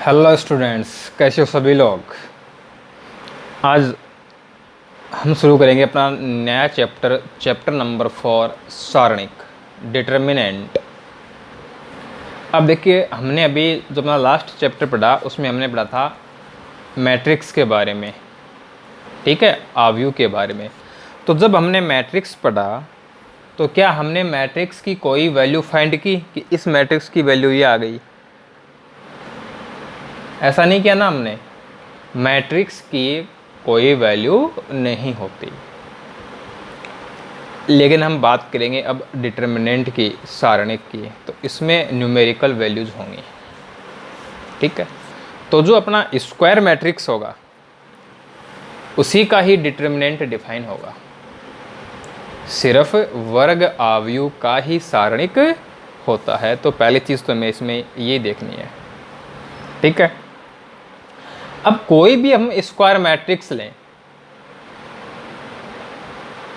Hello students, कैसे हो सभी लोग। आज हम शुरू करेंगे अपना नया चैप्टर नंबर 4 सारणिक डिटर्मिनेंट। अब देखिए, हमने अभी जो अपना लास्ट चैप्टर पढ़ा उसमें हमने पढ़ा था मैट्रिक्स के बारे में, ठीक है, आव्यूह के बारे में। तो जब हमने मैट्रिक्स पढ़ा तो क्या हमने मैट्रिक्स की कोई वैल्यू फाइंड की कि इस मैट्रिक्स की वैल्यू ये आ गई? ऐसा नहीं किया ना हमने। मैट्रिक्स की कोई वैल्यू नहीं होती। लेकिन हम बात करेंगे अब डिटर्मिनेंट की, सारणिक की, तो इसमें न्यूमेरिकल वैल्यूज होंगी, ठीक है। तो जो अपना स्क्वायर मैट्रिक्स होगा उसी का ही डिटर्मिनेंट डिफाइन होगा। सिर्फ वर्ग आव्यूह का ही सारणिक होता है। तो पहली चीज़ तो हमें इसमें ये देखनी है, ठीक है। अब कोई भी हम स्क्वायर मैट्रिक्स लें,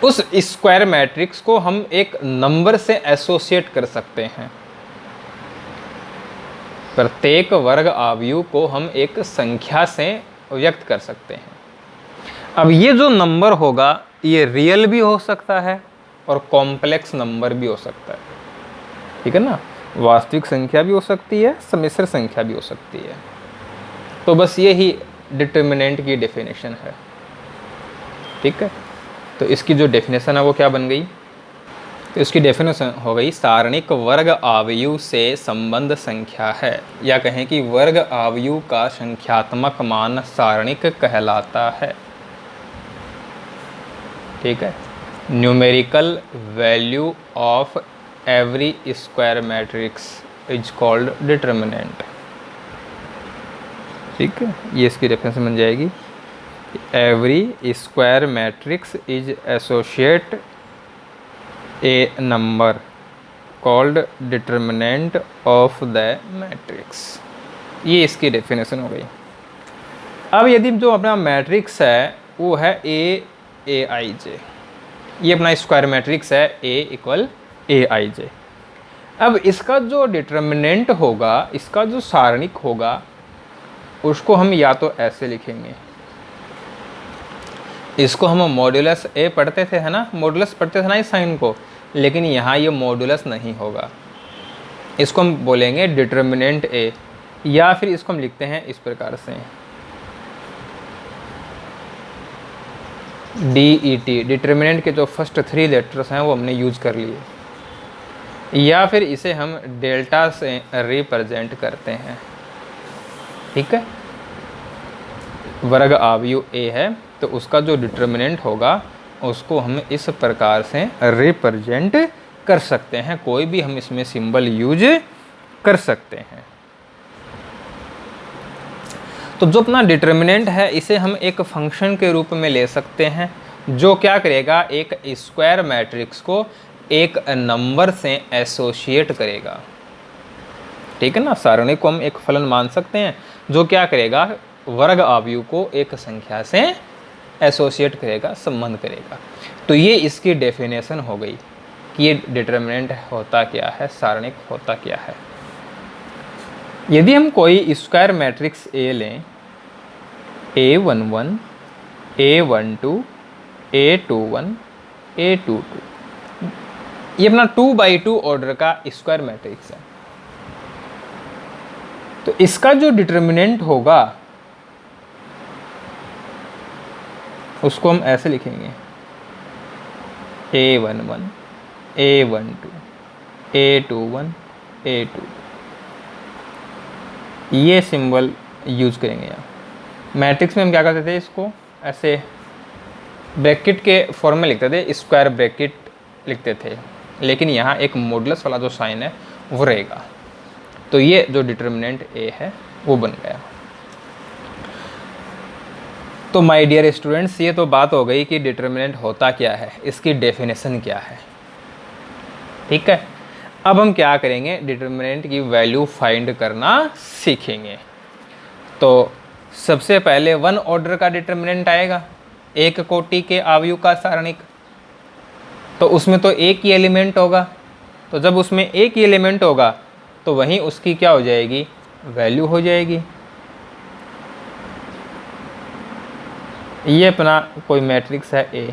उस स्क्वायर मैट्रिक्स को हम एक नंबर से एसोसिएट कर सकते हैं। प्रत्येक वर्ग आव्यूह को हम एक संख्या से व्यक्त कर सकते हैं। अब ये जो नंबर होगा ये रियल भी हो सकता है और कॉम्प्लेक्स नंबर भी हो सकता है, ठीक है ना। वास्तविक संख्या भी हो सकती है, सम्मिश्र संख्या भी हो सकती है। तो बस ये ही डिटर्मिनेंट की डेफिनेशन है, ठीक है। तो इसकी जो डेफिनेशन है वो क्या बन गई? तो इसकी डेफिनेशन हो गई, सारणिक वर्ग आव्यूह से संबंध संख्या है, या कहें कि वर्ग आव्यूह का संख्यात्मक मान सारणिक कहलाता है, ठीक है। Numerical value of every square matrix is called determinant, ठीक है। ये इसकी डेफिनेशन बन जाएगी, every square matrix is associate A number called determinant of the matrix. ये इसकी डेफिनेशन हो गई। अब यदि जो अपना मैट्रिक्स है वो है ए आई जे, ये अपना स्क्वायर मैट्रिक्स है ए इक्वल ए आई जे। अब इसका जो डिटर्मिनेंट होगा, इसका जो सारणिक होगा, उसको हम या तो ऐसे लिखेंगे, इसको हम मॉड्यूलस ए पढ़ते थे, है ना, मॉड्यूलस पढ़ते थे ना इस साइन को, लेकिन यहाँ ये मॉड्यूलस नहीं होगा। इसको हम बोलेंगे डिटर्मिनेंट ए, या फिर इसको हम लिखते हैं इस प्रकार से DET। डिटर्मिनेंट के जो फर्स्ट 3 लेटर्स हैं वो हमने यूज कर लिए, या फिर इसे हम डेल्टा से रिप्रेजेंट करते हैं, ठीक है। वर्ग आव्यूह ए है तो उसका जो डिटर्मिनेंट होगा उसको हम इस प्रकार से रिप्रेजेंट कर सकते हैं। कोई भी हम इसमें सिंबल यूज कर सकते हैं। तो जो अपना डिटर्मिनेंट है इसे हम एक फंक्शन के रूप में ले सकते हैं, जो क्या करेगा, एक स्क्वायर मैट्रिक्स को एक नंबर से एसोसिएट करेगा, ठीक है ना। सारणी को हम एक फलन मान सकते हैं जो क्या करेगा, वर्ग आव्यूह को एक संख्या से एसोसिएट करेगा, संबंध करेगा। तो ये इसकी डेफिनेशन हो गई कि ये डिटर्मिनेंट होता क्या है, सारणिक होता क्या है। यदि हम कोई स्क्वायर मैट्रिक्स ए लें, A11, A12, A21, A22, ये अपना 2x2 ऑर्डर का स्क्वायर मैट्रिक्स है। तो इसका जो डिटर्मिनेंट होगा उसको हम ऐसे लिखेंगे, A11, A12, A21, A22, ये सिंबल यूज करेंगे। यहाँ मैट्रिक्स में हम क्या करते थे, इसको ऐसे ब्रैकेट के फॉर्म में लिखते थे, स्क्वायर ब्रैकेट लिखते थे, लेकिन यहाँ एक मॉडुलस वाला जो साइन है वो रहेगा। तो ये जो डिटर्मिनेंट ए है वो बन गया। तो माय डियर स्टूडेंट्स, ये तो बात हो गई कि डिटर्मिनेंट होता क्या है, इसकी डेफिनेशन क्या है, ठीक है। अब हम क्या करेंगे, डिटर्मिनेंट की वैल्यू फाइंड करना सीखेंगे। तो सबसे पहले 1 ऑर्डर का डिटर्मिनेंट आएगा, एक कोटि के आव्यूह का सारणिक। तो उसमें तो एक ही एलिमेंट होगा, तो जब उसमें एक ही एलिमेंट होगा तो वहीं उसकी क्या हो जाएगी, वैल्यू हो जाएगी। ये अपना कोई मैट्रिक्स है ए,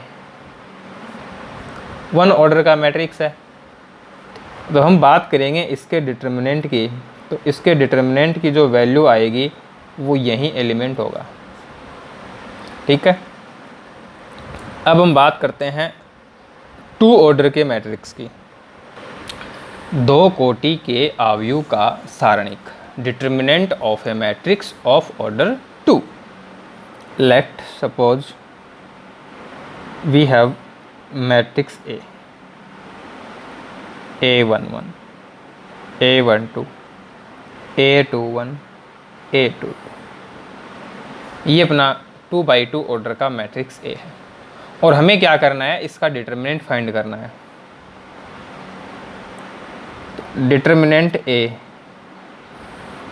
1 ऑर्डर का मैट्रिक्स है। तो हम बात करेंगे इसके डिटर्मिनेंट की, तो इसके डिटर्मिनेंट की जो वैल्यू आएगी वो यही एलिमेंट होगा। ठीक है, अब हम बात करते हैं 2 ऑर्डर के मैट्रिक्स की। 2 कोटि के अवयव का सारणिक, determinant of a matrix of order 2। Let suppose we have matrix a, A11, A12, A21, A22। ये अपना 2x2 ऑर्डर का मैट्रिक्स ए है और हमें क्या करना है, इसका डिटर्मिनेंट फाइंड करना है। डिटर्मिनेंट ए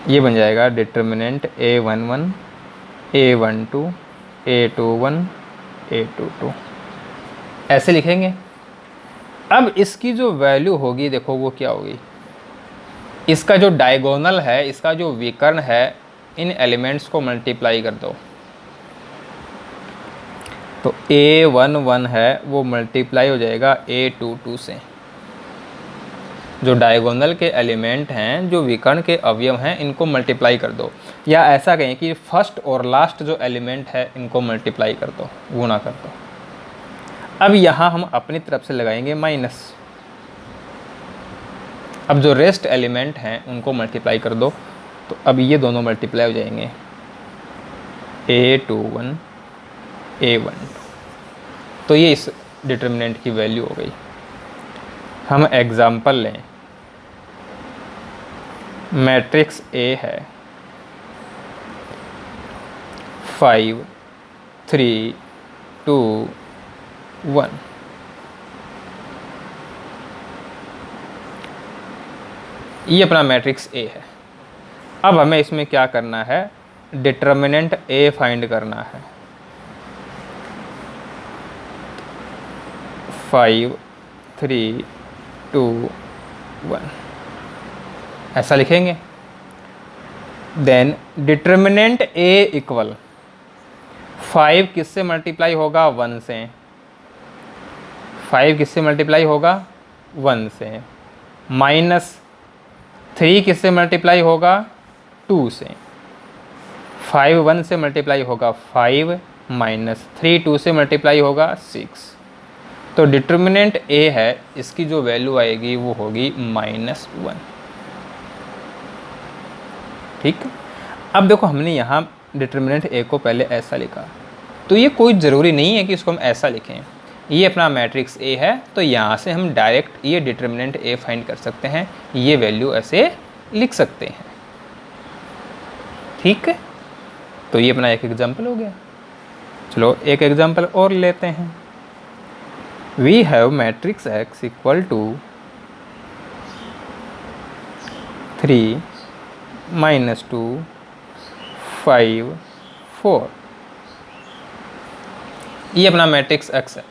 ये बन जाएगा determinant A11, A12, A21, A22, ऐसे लिखेंगे। अब इसकी जो वैल्यू होगी देखो वो क्या होगी, इसका जो डायगोनल है, इसका जो विकर्ण है, इन एलिमेंट्स को मल्टीप्लाई कर दो। तो A11 है वो मल्टीप्लाई हो जाएगा A22 से। जो डायगोनल के एलिमेंट हैं, जो विकर्ण के अवयव हैं, इनको मल्टीप्लाई कर दो, या ऐसा कहें कि फर्स्ट और लास्ट जो एलिमेंट है इनको मल्टीप्लाई कर दो, गुणा कर दो। अब यहाँ हम अपनी तरफ से लगाएंगे माइनस। अब जो रेस्ट एलिमेंट हैं उनको मल्टीप्लाई कर दो, तो अब ये दोनों मल्टीप्लाई हो जाएंगे, A21, A12। तो ये इस डिटर्मिनेंट की वैल्यू हो गई। हम एग्जाम्पल लें, मैट्रिक्स A है 5, 3, 2, 1। ये अपना मैट्रिक्स A है। अब हमें इसमें क्या करना है, डिटर्मिनेंट A फाइंड करना है। 5, 3, 2, 1 ऐसा लिखेंगे। देन डिटर्मिनेंट A इक्वल 5 किससे मल्टीप्लाई होगा, 1 से। 5 किससे मल्टीप्लाई होगा, 1 से। माइनस 3 किससे मल्टीप्लाई होगा, 2 से। 5 1 से मल्टीप्लाई होगा 5, माइनस 3 2 से मल्टीप्लाई होगा 6। तो डिटर्मिनेंट A है, इसकी जो वैल्यू आएगी वो होगी -1। ठीक, अब देखो हमने यहाँ डिटर्मिनेंट A को पहले ऐसा लिखा, तो ये कोई ज़रूरी नहीं है कि इसको हम ऐसा लिखें। ये अपना मैट्रिक्स A है, तो यहाँ से हम डायरेक्ट ये डिटर्मिनेंट A फाइंड कर सकते हैं, ये वैल्यू ऐसे लिख सकते हैं। ठीक है, तो ये अपना एक एग्जाम्पल हो गया। चलो एक एग्जाम्पल और लेते हैं। We have matrix X equal to 3, -2, 5, 4। ये अपना मैट्रिक्स X है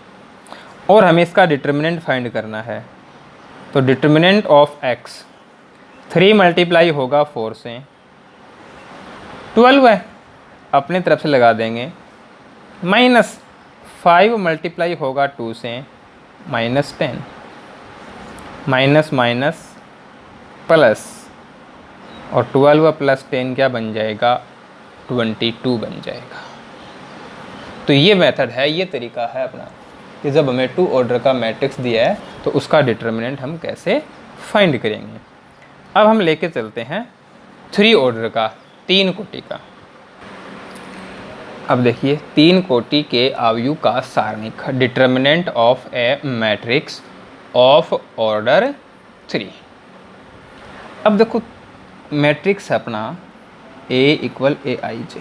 और हमें इसका डिटर्मिनेंट फाइंड करना है। तो डिटर्मिनेंट ऑफ X 3 मल्टीप्लाई होगा 4 से, 12 है, अपने तरफ से लगा देंगे। माइनस 5 मल्टीप्लाई होगा 2 से, -10। माइनस माइनस प्लस, और 12 + 10 क्या बन जाएगा, 22 बन जाएगा। तो ये मेथड है, ये तरीका है अपना कि जब हमें 2 ऑर्डर का मैट्रिक्स दिया है तो उसका डिटर्मिनेंट हम कैसे फाइंड करेंगे। अब हम लेके चलते हैं 3 ऑर्डर का, 3 कोटि का। अब देखिए 3 कोटि के अवयव का सारणिक, determinant of a matrix of order 3। अब देखो मैट्रिक्स है अपना A = Aij,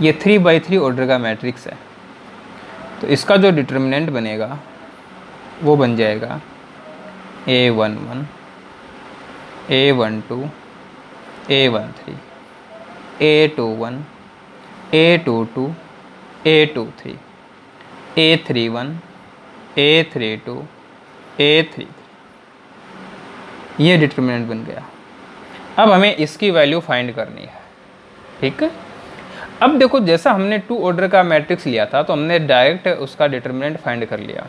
ये 3x3 ऑर्डर का मैट्रिक्स है। तो इसका जो डिटर्मिनेंट बनेगा वो बन जाएगा A11, A12, A13, A21, A22, A23, A31, A32, A33। ये डिटर्मिनेंट बन गया। अब हमें इसकी वैल्यू फाइंड करनी है। ठीक है, अब देखो जैसा हमने 2 ऑर्डर का मैट्रिक्स लिया था तो हमने डायरेक्ट उसका डिटर्मिनेंट फाइंड कर लिया।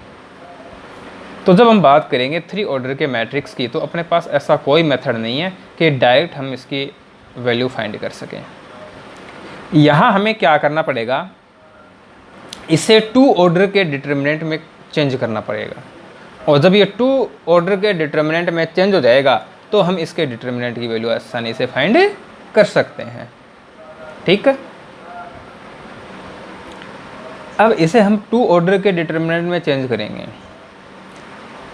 तो जब हम बात करेंगे 3 ऑर्डर के मैट्रिक्स की, तो अपने पास ऐसा कोई मेथड नहीं है कि डायरेक्ट हम इसकी वैल्यू फाइंड कर सकें। यहाँ हमें क्या करना पड़ेगा, इसे 2 ऑर्डर के डिटर्मिनेंट में चेंज करना पड़ेगा, और जब ये 2 ऑर्डर के डिटर्मिनेंट में चेंज हो जाएगा तो हम इसके डिटर्मिनेंट की वैल्यू आसानी से फाइंड कर सकते हैं। ठीक है, अब इसे हम 2 ऑर्डर के डिटर्मिनेंट में चेंज करेंगे।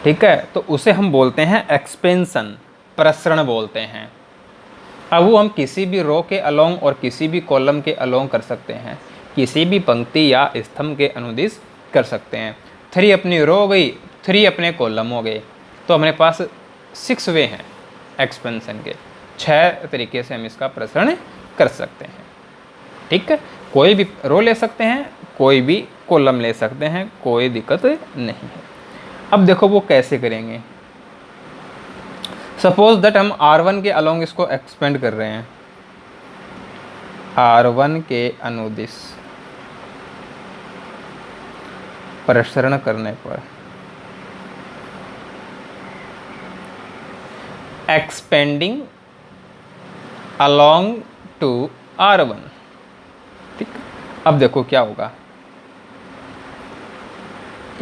ठीक है, तो उसे हम बोलते हैं एक्सपेंशन, प्रसरण बोलते हैं। अब वो हम किसी भी रो के अलोंग और किसी भी कॉलम के अलोंग कर सकते हैं, किसी भी पंक्ति या स्तंभ के अनुदिश कर सकते हैं। 3 अपनी रो हो गई, 3 अपने कॉलम हो गए, तो हमारे पास 6 वे हैं एक्सपेंशन के। 6 तरीके से हम इसका प्रसरण कर सकते हैं। ठीक है, कोई भी रो ले सकते हैं, कोई भी कॉलम ले सकते हैं, कोई दिक्कत नहीं है। अब देखो वो कैसे करेंगे। सपोज दैट हम R1 के अलोंग इसको एक्सपेंड कर रहे हैं, R1 के अनुदिश प्रसरण करने पर एक्सपेंडिंग अलोंग टू R1। ठीक, अब देखो क्या होगा,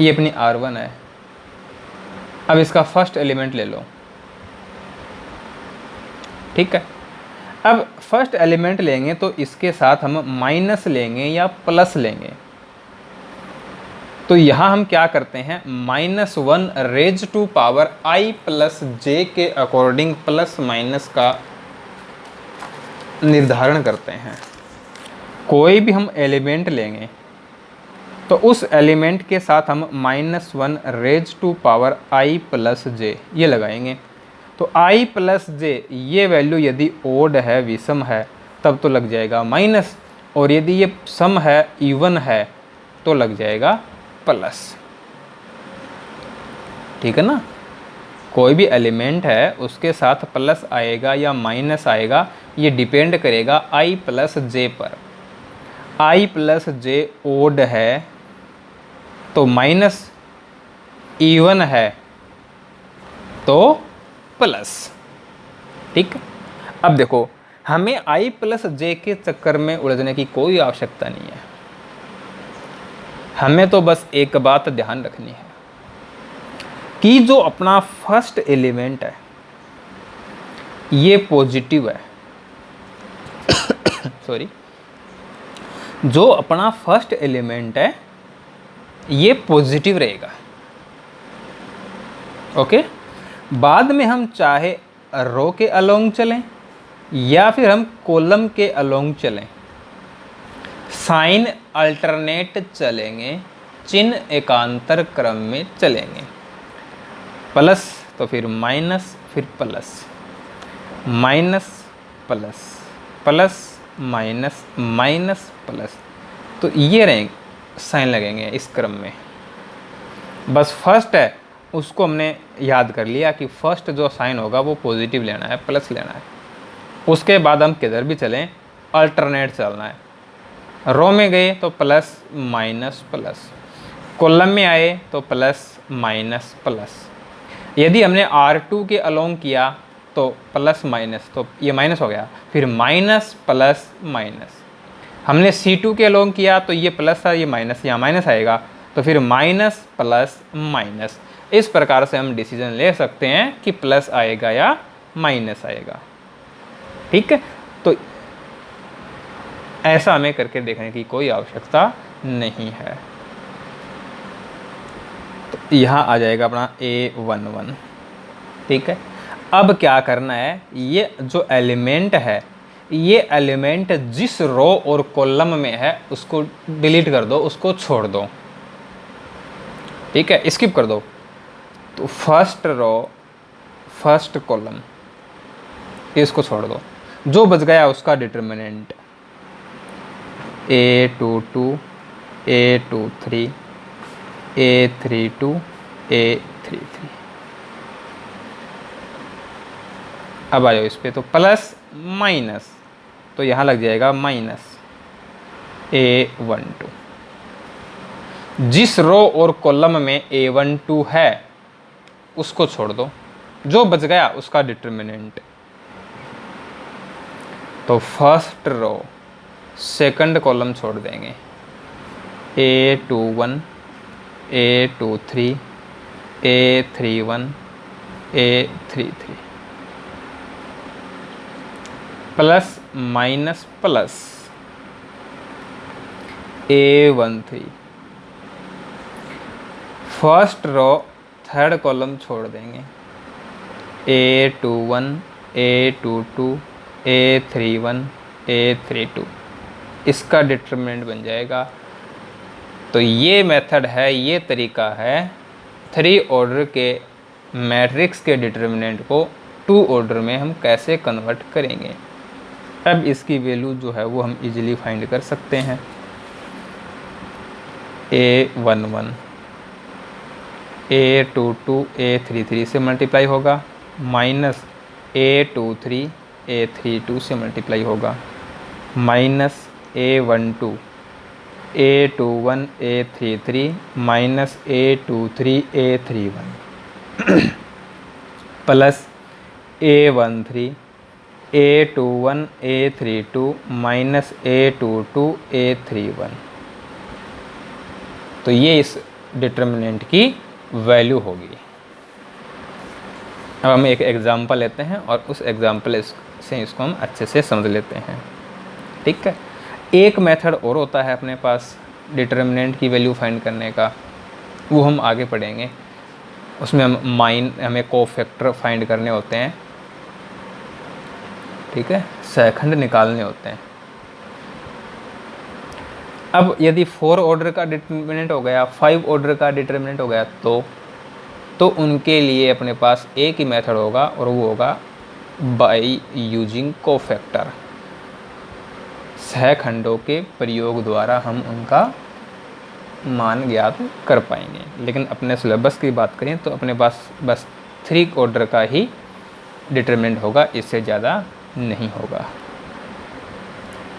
ये अपनी R1 है। अब इसका फर्स्ट एलिमेंट ले लो। ठीक है, अब फर्स्ट एलिमेंट लेंगे तो इसके साथ हम माइनस लेंगे या प्लस लेंगे। तो यहाँ हम क्या करते हैं, -1 raise to power i plus j के अकॉर्डिंग प्लस माइनस का निर्धारण करते हैं। कोई भी हम एलिमेंट लेंगे तो उस एलिमेंट के साथ हम -1 raise to power i plus j ये लगाएंगे। तो i प्लस j ये वैल्यू यदि ओड है, विषम है, तब तो लग जाएगा माइनस, और यदि ये सम है, इवन है, तो लग जाएगा प्लस। ठीक है ना, कोई भी एलिमेंट है उसके साथ प्लस आएगा या माइनस आएगा, ये डिपेंड करेगा i प्लस j पर। i प्लस j ओड है तो माइनस, इवन है तो प्लस। ठीक, अब देखो हमें i प्लस j के चक्कर में उलझने की कोई आवश्यकता नहीं है। हमें तो बस एक बात ध्यान रखनी है कि जो अपना फर्स्ट एलिमेंट है ये पॉजिटिव है सॉरी, जो अपना फर्स्ट एलिमेंट है ये पॉजिटिव रहेगा। ओके, बाद में हम चाहे रो के अलोंग चलें या फिर हम कॉलम के अलोंग चलें, साइन अल्टरनेट चलेंगे, चिन्ह एकांतर क्रम में चलेंगे। प्लस तो फिर माइनस, फिर plus, minus plus, plus minus, minus plus, तो ये रहेंगे साइन लगेंगे इस क्रम में। बस फर्स्ट है उसको हमने याद कर लिया कि फर्स्ट जो साइन होगा वो पॉजिटिव लेना है, प्लस लेना है। उसके बाद हम किधर भी चलें अल्टरनेट चलना है। रो में गए तो प्लस माइनस प्लस, कॉलम में आए तो प्लस माइनस प्लस। यदि हमने R2 के अलोंग किया तो प्लस माइनस, तो ये माइनस हो गया, फिर माइनस प्लस माइनस। हमने C2 के अलोंग किया तो ये प्लस था, ये माइनस, यहाँ माइनस आएगा, तो फिर माइनस प्लस माइनस। इस प्रकार से हम डिसीजन ले सकते हैं कि प्लस आएगा या माइनस आएगा। ठीक है, तो ऐसा हमें करके देखने की कोई आवश्यकता नहीं है। तो यहाँ आ जाएगा अपना A11। ठीक है, अब क्या करना है, ये जो एलिमेंट है ये एलिमेंट जिस रो और कॉलम में है उसको डिलीट कर दो, उसको छोड़ दो। ठीक है, स्किप कर दो। तो फर्स्ट रो, फर्स्ट कॉलम, इसको छोड़ दो। जो बच गया उसका determinant A22, A23, A32, A33। अब आ जाओ इस पे, तो प्लस माइनस, तो यहाँ लग जाएगा माइनस, A12। जिस रो और कॉलम में A12 है उसको छोड़ दो, जो बच गया उसका डिटर्मिनेंट। तो फर्स्ट रो सेकंड कॉलम छोड़ देंगे, A21, A23, A31, A33 plus minus plus A13। First row third column छोड़ देंगे, A21, A22, A31, A32, इसका डिटरमिनेंट बन जाएगा। तो ये मेथड है, ये तरीका है 3 ऑर्डर के मैट्रिक्स के डिटरमिनेंट को 2 ऑर्डर में हम कैसे कन्वर्ट करेंगे। अब इसकी वैल्यू जो है वो हम इजीली फाइंड कर सकते हैं। A11 A22 A33 से मल्टीप्लाई होगा, माइनस A23 A32 से मल्टीप्लाई होगा, minus A12 A21 A33 minus A23 A31 plus A13 A21 A32 minus A22 A31। तो ये इस डिटर्मिनेंट की वैल्यू होगी। अब हम एक एग्जांपल लेते हैं और उस एग्जांपल से इसको हम अच्छे से समझ लेते हैं। ठीक है, एक मेथड और होता है अपने पास डिटर्मिनेंट की वैल्यू फाइंड करने का, वो हम आगे पढ़ेंगे। उसमें हमें कोफैक्टर फाइंड करने होते हैं। ठीक है, सेकंड निकालने होते हैं। अब यदि 4 ऑर्डर का डिटर्मिनेंट हो गया, 5 ऑर्डर का डिटर्मिनेंट हो गया, तो उनके लिए अपने पास एक ही मेथड होगा और वो होगा बाय यूजिंग कोफैक्टर। सहखंडों के प्रयोग द्वारा हम उनका मान ज्ञात कर पाएंगे। लेकिन अपने सिलेबस की बात करें तो अपने पास बस 3 ऑर्डर का ही डिटर्मिनेंट होगा, इससे ज़्यादा नहीं होगा।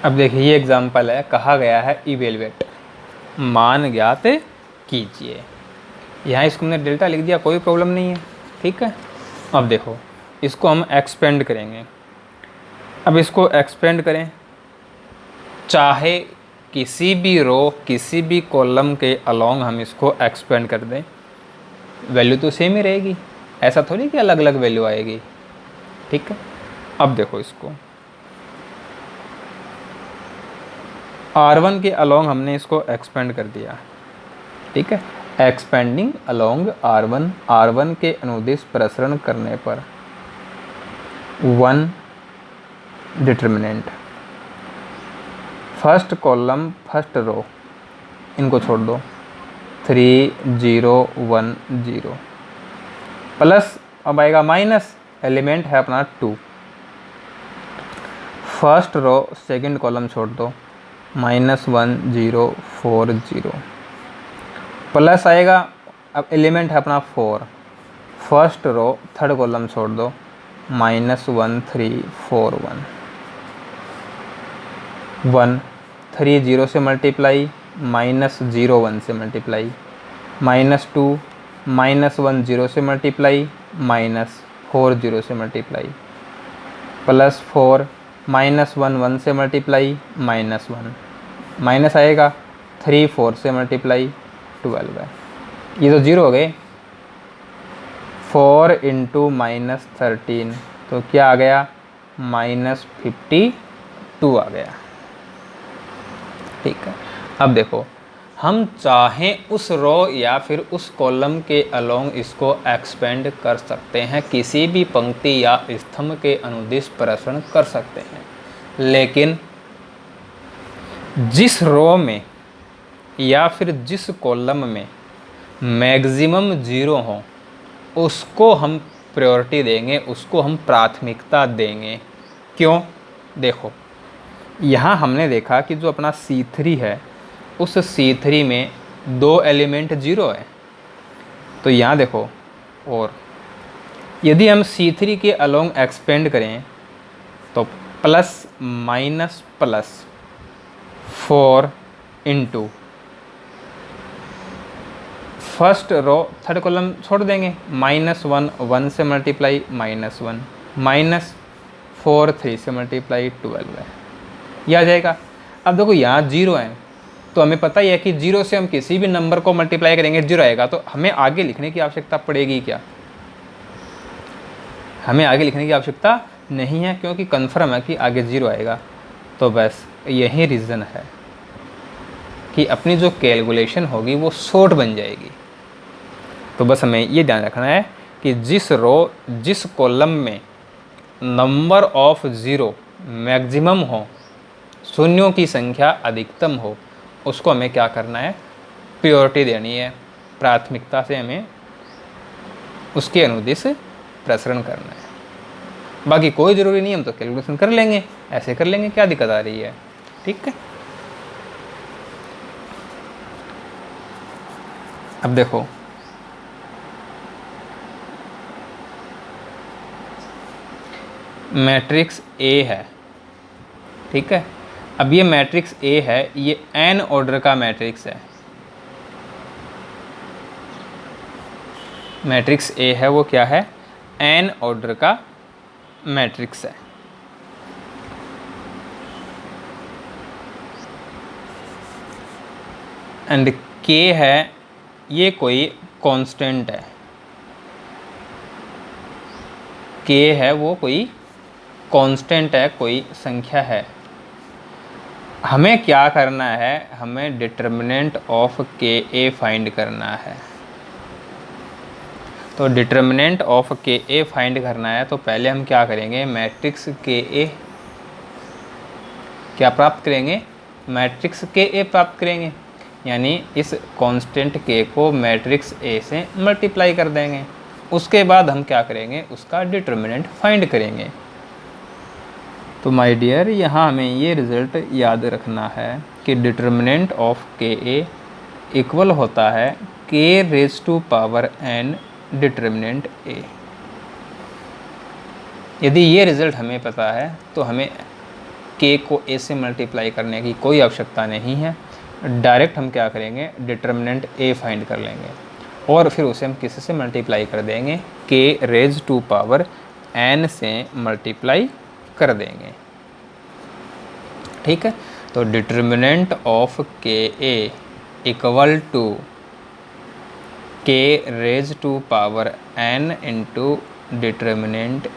अब देखिए ये एग्जांपल है, कहा गया है इवेलुएट, मान ज्ञात कीजिए। यहाँ इसको हमने डेल्टा लिख दिया, कोई प्रॉब्लम नहीं है। ठीक है, अब देखो इसको हम एक्सपेंड करेंगे। अब इसको एक्सपेंड करें, चाहे किसी भी रो किसी भी कॉलम के अलोंग हम इसको एक्सपेंड कर दें, वैल्यू तो सेम ही रहेगी। ऐसा थोड़ी कि अलग अलग वैल्यू आएगी। ठीक है, अब देखो इसको R1 के अलोंग हमने इसको एक्सपेंड कर दिया। ठीक है, एक्सपेंडिंग अलोंग R1 के अनुदिश प्रसरण करने पर 1 determinant, first column first row इनको छोड़ दो, 3 0 1 0 प्लस, अब आएगा माइनस, एलिमेंट है अपना 2, फर्स्ट रो सेकंड कॉलम छोड़ दो, -1 0 4 0 प्लस आएगा, अब एलिमेंट है अपना 4, फर्स्ट रो थर्ड कॉलम छोड़ दो, -1 3 4 1 3 0 से मल्टीप्लाई, -0 1 से मल्टीप्लाई, -2 -1 0 से मल्टीप्लाई, -4 0 से मल्टीप्लाई, +4 -1 1 से मल्टीप्लाई, -1 माइनस आएगा, 3 4 से मल्टीप्लाई, 12 है। ये तो 0 हो गए। 4 इंटू -13 तो क्या आ गया, -52 आ गया। ठीक है, अब देखो हम चाहें उस रो या फिर उस कॉलम के अलोंग इसको एक्सपेंड कर सकते हैं, किसी भी पंक्ति या स्तंभ के अनुदिश प्रसरण कर सकते हैं। लेकिन जिस रो में या फिर जिस कॉलम में मैक्सिमम 0 हो उसको हम प्रायोरिटी देंगे, उसको हम प्राथमिकता देंगे। क्यों? देखो यहाँ हमने देखा कि जो अपना C3 है उस C3 में 2 एलिमेंट 0 है। तो यहाँ देखो, और यदि हम C3 के अलोंग एक्सपेंड करें तो +- +4 into first row third column छोड़ देंगे, -1 1 से मल्टीप्लाई -1, -4 3 से मल्टीप्लाई 12 है, ये आ जाएगा। अब देखो यहाँ 0 है तो हमें पता ही है कि 0 से हम किसी भी नंबर को मल्टीप्लाई करेंगे 0 आएगा, तो हमें आगे लिखने की आवश्यकता पड़ेगी क्या? हमें आगे लिखने की आवश्यकता नहीं है, क्योंकि कन्फर्म है कि आगे 0 आएगा। तो बस यही रीज़न है कि अपनी जो कैलकुलेशन होगी वो शॉर्ट बन जाएगी। तो बस हमें ये ध्यान रखना है कि जिस कॉलम में नंबर ऑफ ज़ीरो मैक्सिमम हो, शून्यों की संख्या अधिकतम हो, उसको हमें क्या करना है? प्रायोरिटी देनी है, प्राथमिकता से हमें उसके अनुदिश प्रसरण करना है। बाकी कोई ज़रूरी नहीं, हम तो कैलकुलेशन कर लेंगे, ऐसे कर लेंगे, क्या दिक्कत आ रही है? ठीक है। अब देखो मैट्रिक्स ए है, ठीक है। अब ये मैट्रिक्स ए है, ये n ऑर्डर का मैट्रिक्स है। मैट्रिक्स ए है वो क्या है? n ऑर्डर का मैट्रिक्स है। एंड k है, ये कोई कांस्टेंट है। k है वो कोई कांस्टेंट है, कोई संख्या है। हमें क्या करना है? हमें determinant of k A find करना है। तो determinant of k A find करना है तो पहले हम क्या करेंगे? मैट्रिक्स के ए क्या प्राप्त करेंगे? मैट्रिक्स के ए प्राप्त करेंगे, यानी इस कांस्टेंट के को मैट्रिक्स ए से मल्टीप्लाई कर देंगे। उसके बाद हम क्या करेंगे? उसका डिटर्मिनेंट फाइंड करेंगे। तो माय डियर, यहाँ हमें ये रिज़ल्ट याद रखना है कि determinant of k a equal होता है k raise to power n determinant a. यदि ये रिज़ल्ट हमें पता है तो हमें k को a से मल्टीप्लाई करने की कोई आवश्यकता नहीं है। डायरेक्ट हम क्या करेंगे? डिटर्मिनेंट a फाइंड कर लेंगे और फिर उसे हम किसी से मल्टीप्लाई कर देंगे? k raise to power n से मल्टीप्लाई कर देंगे, ठीक है। तो determinant of k a equal to k raise to power n into determinant a,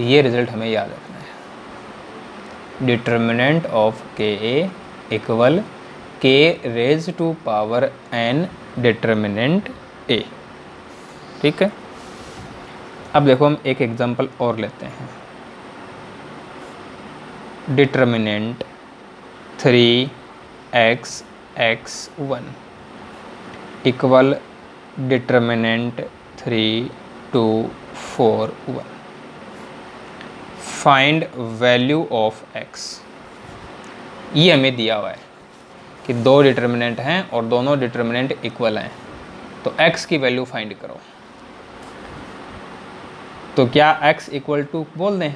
ये रिजल्ट हमें याद रखना है। Determinant of k a equal k raise to power n determinant a, ठीक है। अब देखो हम एक एग्जांपल और लेते हैं। Determinant 3x x1 equal determinant 3 2 4 1। Find value of x। ये हमें दिया हुआ है कि दो डिटर्मिनेंट हैं और दोनों डिटर्मिनेंट इक्वल हैं, तो x की वैल्यू फाइंड करो। तो क्या x इक्वल टू बोल दें?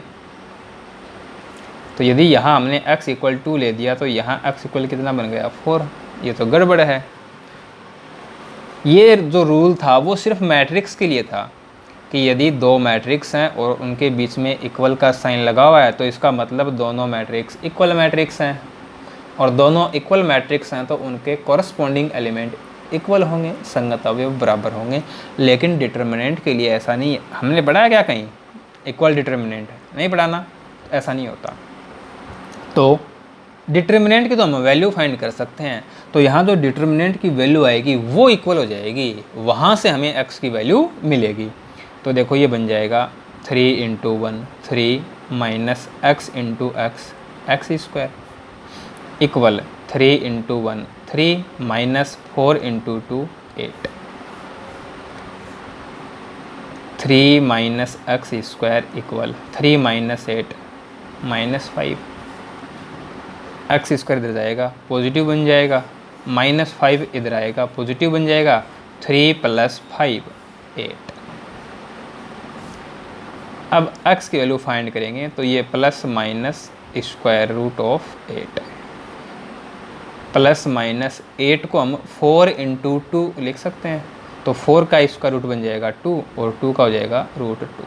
तो यदि यहाँ हमने x इक्वल टू ले दिया तो यहाँ x इक्वल कितना बन गया? 4। ये तो गड़बड़ है। ये जो रूल था वो सिर्फ मैट्रिक्स के लिए था कि यदि दो मैट्रिक्स हैं और उनके बीच में इक्वल का साइन लगा हुआ है तो इसका मतलब दोनों मैट्रिक्स इक्वल मैट्रिक्स हैं, और दोनों इक्वल मैट्रिक्स हैं तो उनके कॉरस्पॉन्डिंग एलिमेंट इक्वल होंगे, संगत अवयव बराबर होंगे। लेकिन डिटर्मिनेंट के लिए ऐसा नहीं है। हमने पढ़ा है क्या कहीं इक्वल डिटर्मिनेंट? नहीं पढ़ाना, ऐसा नहीं होता। तो डिटर्मिनेंट की तो हम वैल्यू फाइंड कर सकते हैं, तो यहाँ जो डिटर्मिनेंट की वैल्यू आएगी वो इक्वल हो जाएगी, वहाँ से हमें x की वैल्यू मिलेगी। तो देखो ये बन जाएगा 3 into 1 3 minus x into x square equal 3 into 1 3 minus 4 into 2 8। 3 minus x square equal 3 minus 8 minus 5। X square इधर जाएगा पॉजिटिव बन जाएगा, -5 इधर आएगा पॉजिटिव बन जाएगा, 3 + 5 8। अब x की वैल्यू फाइंड करेंगे तो ये plus minus square root of 8। +-8 को हम 4 × 2 लिख सकते हैं, तो 4 का इसका रूट बन जाएगा 2 और 2 का हो जाएगा √2।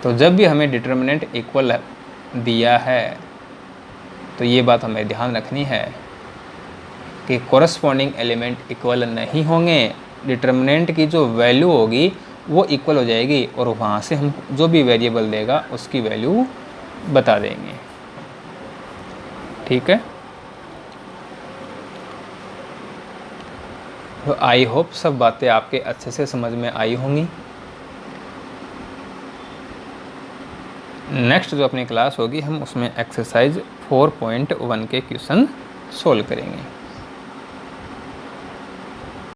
तो जब भी हमें डिटर्मिनेंट इक्वल दिया है तो ये बात हमें ध्यान रखनी है कि कोरस्पॉन्डिंग एलिमेंट इक्वल नहीं होंगे, डिटर्मिनेंट की जो वैल्यू होगी वो इक्वल हो जाएगी और वहाँ से हम जो भी वेरिएबल देगा उसकी वैल्यू बता देंगे। ठीक है, तो आई होप सब बातें आपके अच्छे से समझ में आई होंगी। नेक्स्ट जो अपनी क्लास होगी हम उसमें एक्सरसाइज 4.1 के क्वेश्चन सोल्व करेंगे।